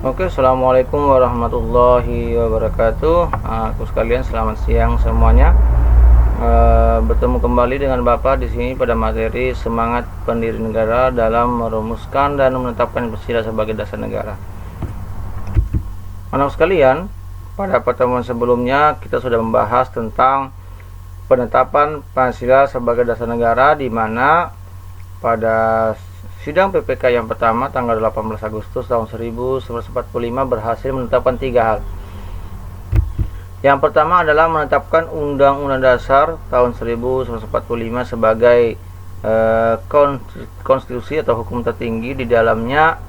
Oke, assalamualaikum warahmatullahi wabarakatuh. Aku sekalian, selamat siang semuanya. Bertemu kembali dengan Bapak di sini pada materi semangat pendiri negara dalam merumuskan dan menetapkan Pancasila sebagai dasar negara. Anak sekalian, pada pertemuan sebelumnya kita sudah membahas tentang penetapan Pancasila sebagai dasar negara, di mana pada sidang PPK yang pertama tanggal 18 Agustus tahun 1945 berhasil menetapkan 3 hal. Yang pertama adalah menetapkan Undang-Undang Dasar tahun 1945 sebagai konstitusi atau hukum tertinggi. Di dalamnya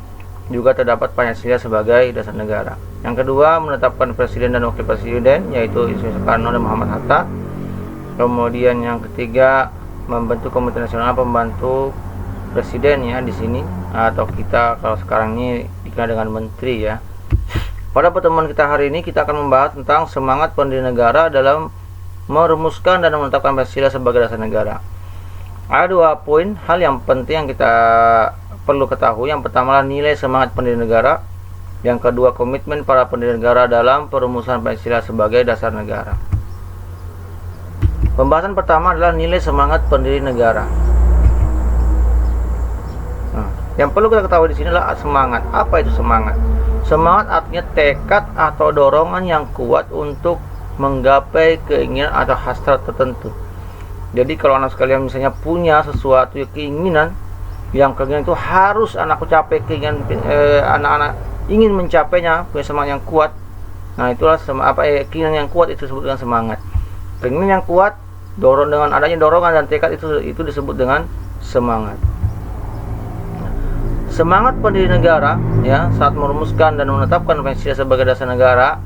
juga terdapat Pancasila sebagai dasar negara. Yang kedua, menetapkan presiden dan wakil presiden, yaitu Soekarno dan Muhammad Hatta. Kemudian yang ketiga, membentuk Komite Nasional Pembantu Presiden, ya, di sini, atau kita kalau sekarang ini dikenal dengan menteri, ya. Pada pertemuan kita hari ini kita akan membahas tentang semangat pendiri negara dalam merumuskan dan menetapkan Pancasila sebagai dasar negara. Ada 2 poin hal yang penting yang kita perlu ketahui. Yang pertama adalah nilai semangat pendiri negara. Yang kedua, komitmen para pendiri negara dalam perumusan Pancasila sebagai dasar negara. Pembahasan pertama adalah nilai semangat pendiri negara. Yang perlu kita ketahui di sini adalah semangat. Apa itu semangat? Semangat artinya tekad atau dorongan yang kuat untuk menggapai keinginan atau hasrat tertentu. Jadi kalau anak sekalian misalnya punya sesuatu keinginan, yang keinginan itu harus anakku capai, keinginan anak-anak ingin mencapainya, punya semangat yang kuat. Nah, itulah keinginan yang kuat itu disebut dengan semangat. Keinginan yang kuat, dengan adanya dorongan dan tekad itu disebut dengan semangat. Semangat pendiri negara, ya, saat merumuskan dan menetapkan Pancasila sebagai dasar negara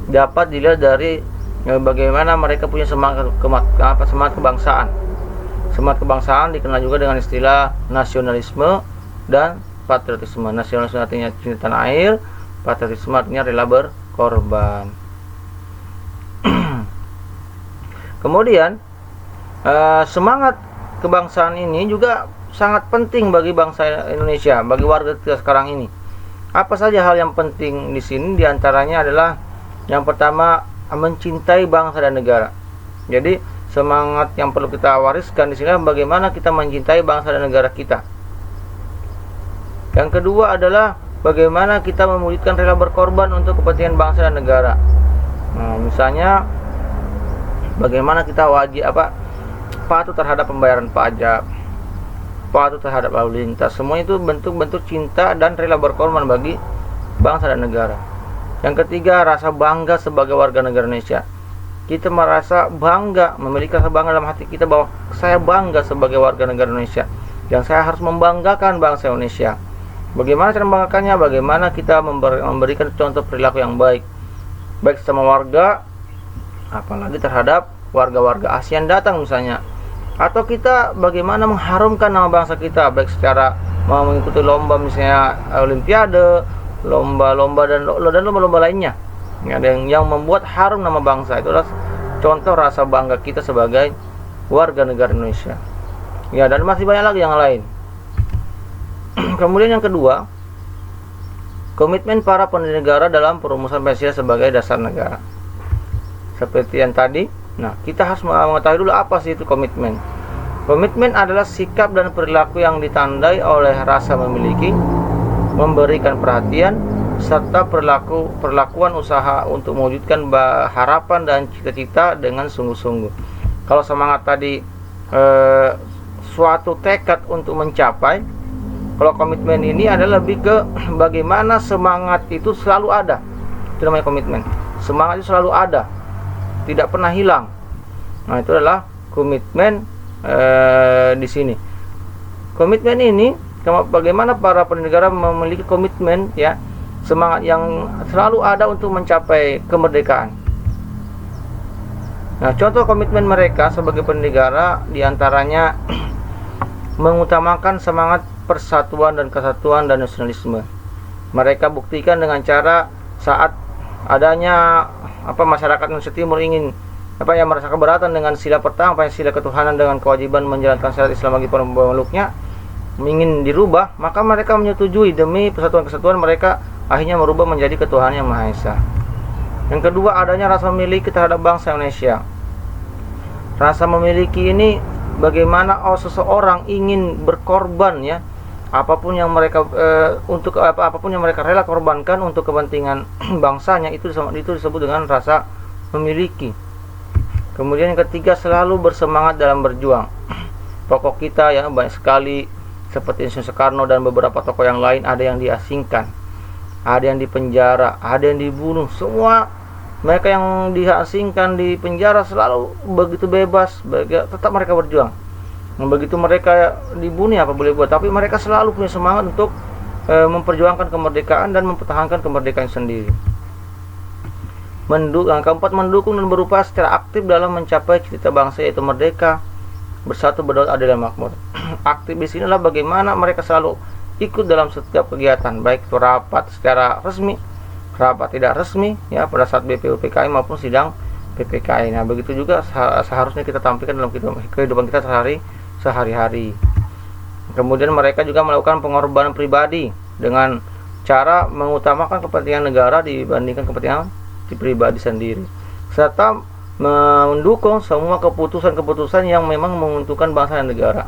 dapat dilihat dari bagaimana mereka punya semangat kebangsaan. Semangat kebangsaan dikenal juga dengan istilah nasionalisme dan patriotisme. Nasionalisme artinya cinta tanah air, patriotisme artinya rela berkorban. Kemudian semangat kebangsaan ini juga sangat penting bagi bangsa Indonesia, bagi warga kita sekarang ini. Apa saja hal yang penting di sini? Di antaranya adalah yang pertama, mencintai bangsa dan negara. Jadi semangat yang perlu kita wariskan di sini adalah bagaimana kita mencintai bangsa dan negara kita. Yang kedua adalah bagaimana kita mewujudkan rela berkorban untuk kepentingan bangsa dan negara. Nah, misalnya bagaimana kita patuh terhadap pembayaran pajak, patuh terhadap lalu lintas. Semua itu bentuk-bentuk cinta dan rela berkorban bagi bangsa dan negara. Yang ketiga, rasa bangga sebagai warga negara Indonesia. Kita merasa bangga, memiliki rasa bangga dalam hati kita bahwa saya bangga sebagai warga negara Indonesia, dan saya harus membanggakan bangsa Indonesia. Bagaimana cara membanggakannya? Bagaimana kita memberikan contoh perilaku yang baik sama warga, apalagi terhadap warga-warga ASEAN datang misalnya. Atau kita bagaimana mengharumkan nama bangsa kita, baik secara mengikuti lomba misalnya olimpiade, lomba-lomba dan lomba-lomba lainnya, yang membuat harum nama bangsa. Itu adalah contoh rasa bangga kita sebagai warga negara Indonesia. Ya, dan masih banyak lagi yang lain. Kemudian yang kedua, komitmen para pendiri negara dalam perumusan Pancasila sebagai dasar negara. Seperti yang tadi, kita harus mengetahui dulu apa sih itu komitmen. Komitmen adalah sikap dan perilaku yang ditandai oleh rasa memiliki, memberikan perhatian, serta perlakuan usaha untuk mewujudkan harapan dan cita-cita dengan sungguh-sungguh. Kalau semangat tadi suatu tekad untuk mencapai, kalau komitmen ini adalah lebih ke bagaimana semangat itu selalu ada. Itu namanya komitmen. Semangat itu selalu ada, tidak pernah hilang. Nah, itu adalah komitmen di sini. Komitmen ini, bagaimana para pendiri negara memiliki komitmen, ya, semangat yang selalu ada untuk mencapai kemerdekaan. Nah, contoh komitmen mereka sebagai pendiri negara diantaranya mengutamakan semangat persatuan dan kesatuan dan nasionalisme. Mereka buktikan dengan cara saat adanya masyarakat Indonesia Timur ingin yang merasa keberatan dengan sila pertama, Pancasila ketuhanan dengan kewajiban menjalankan syariat Islam bagi pemeluknya, ingin dirubah, maka mereka menyetujui demi persatuan kesatuan mereka akhirnya merubah menjadi ketuhanan yang Maha Esa. Yang kedua, adanya rasa memiliki terhadap bangsa Indonesia. Rasa memiliki ini bagaimana seseorang ingin berkorban, ya, apapun yang mereka apapun yang mereka rela korbankan untuk kepentingan bangsanya, itu disebut dengan rasa memiliki. Kemudian yang ketiga, selalu bersemangat dalam berjuang. Tokoh kita ya banyak sekali, seperti Insinyur Soekarno dan beberapa tokoh yang lain, ada yang diasingkan, ada yang dipenjara, ada yang dibunuh. Semua mereka yang diasingkan, di penjara, selalu begitu bebas, tetap mereka berjuang. Begitu mereka dibunuh, apa boleh buat, tapi mereka selalu punya semangat untuk memperjuangkan kemerdekaan dan mempertahankan kemerdekaan sendiri. Yang keempat, mendukung dan berupaya secara aktif dalam mencapai cita bangsa, yaitu merdeka, bersatu, berdaulat, adil, dan makmur. Aktif di sini adalah bagaimana mereka selalu ikut dalam setiap kegiatan, baik itu rapat secara resmi, rapat tidak resmi, ya, pada saat BPUPKI maupun sidang PPKI. Nah, begitu juga seharusnya kita tampilkan dalam kehidupan kita sehari-hari. Kemudian mereka juga melakukan pengorbanan pribadi dengan cara mengutamakan kepentingan negara dibandingkan kepentingan pribadi sendiri, serta mendukung semua keputusan-keputusan yang memang menguntungkan bangsa dan negara.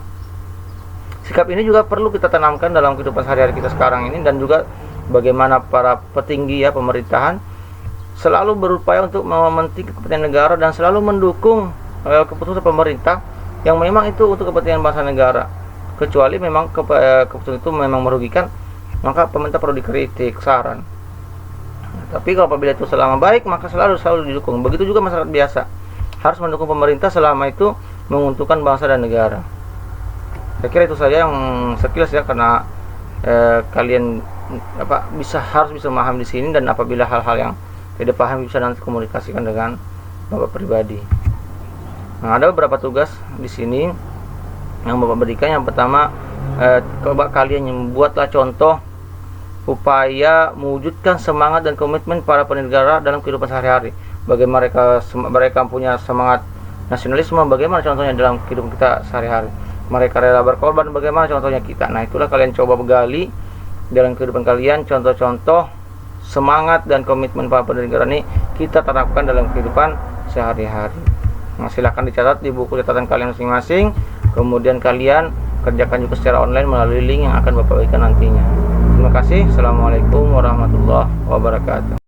Sikap ini juga perlu kita tanamkan dalam kehidupan sehari-hari kita sekarang ini, dan juga bagaimana para petinggi, ya, pemerintahan selalu berupaya untuk mementingkan kepentingan negara dan selalu mendukung keputusan pemerintah yang memang itu untuk kepentingan bangsa negara. Kecuali memang keputusan itu memang merugikan, maka pemerintah perlu dikritik, saran. Tapi kalau apabila itu selama baik, maka selalu didukung. Begitu juga masyarakat biasa harus mendukung pemerintah selama itu menguntungkan bangsa dan negara. Saya kira itu saja yang sekilas, ya, karena kalian harus bisa memaham di sini, dan apabila hal-hal yang tidak paham bisa nanti komunikasikan dengan Bapak pribadi. Nah, ada beberapa tugas di sini yang Bapak berikan. Yang pertama, coba kalian membuatlah contoh upaya mewujudkan semangat dan komitmen para penegara dalam kehidupan sehari-hari. Bagaimana mereka punya semangat nasionalisme, bagaimana contohnya dalam kehidupan kita sehari-hari. Mereka rela berkorban, bagaimana contohnya kita. Nah, itulah kalian coba begali dalam kehidupan kalian, contoh-contoh semangat dan komitmen para penegara ini kita terapkan dalam kehidupan sehari-hari. Nah, silahkan dicatat di buku catatan kalian masing-masing. Kemudian kalian kerjakan juga secara online melalui link yang akan Bapak berikan nantinya. Terima kasih. Assalamualaikum warahmatullahi wabarakatuh.